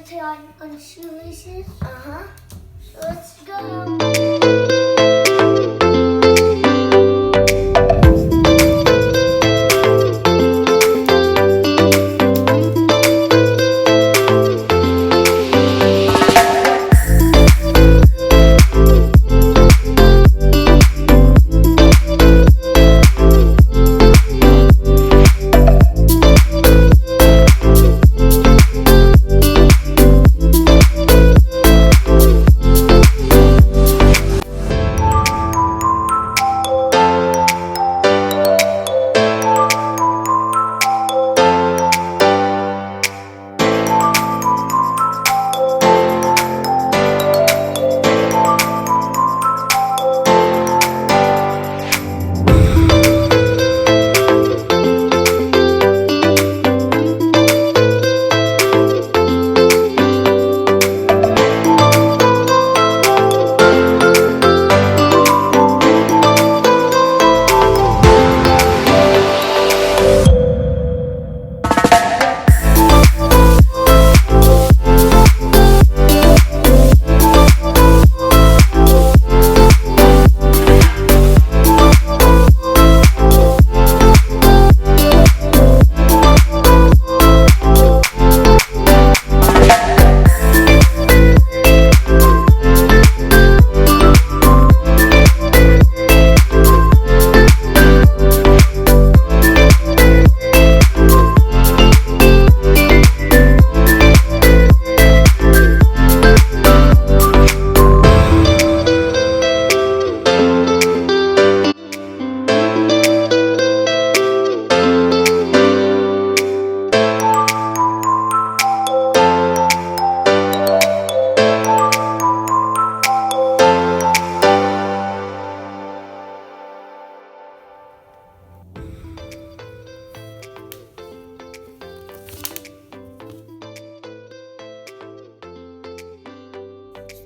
tie on shoelaces? So let's go.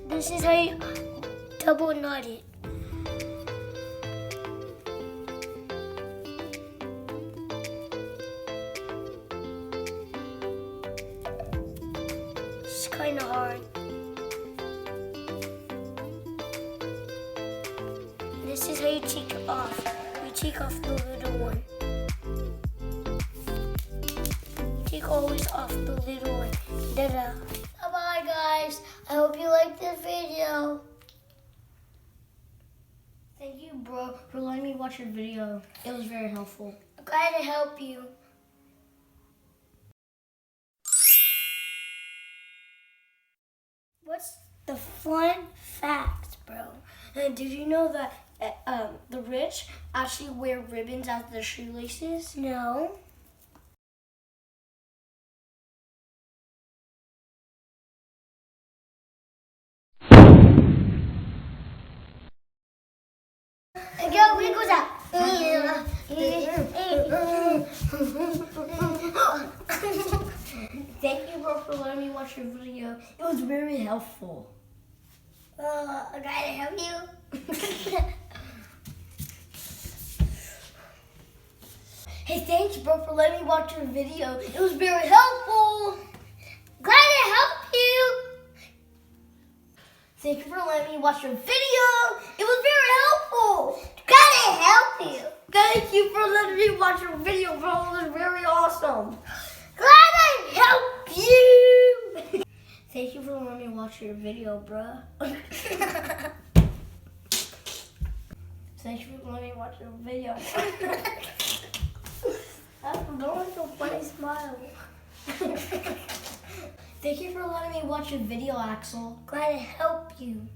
This is how you double knot it. It's kind of hard. This is how you take it off. You take off the little one. Take always off the little one. Da-da. Bye-bye, guys. I hope you liked this video. Thank you, bro, for letting me watch your video. It was very helpful. I'm glad to help you. What's the fun fact, bro? And did you know that the rich actually wear ribbons as their shoelaces? No. Go, wiggles out. Thank you, bro, for letting me watch your video. It was very helpful. I gotta help you. Hey, thanks, bro, for letting me watch your video. It was very helpful. Glad to help you. Thank you for letting me watch your video. It was very helpful. Glad to help you. Thank you for letting me watch your video, bro. It was very awesome. Glad I helped you. Thank you for letting me watch your video, bro. Thank you for letting me watch your video. That's a funny smile. Thank you for letting me watch your video, Axel. Glad to help you.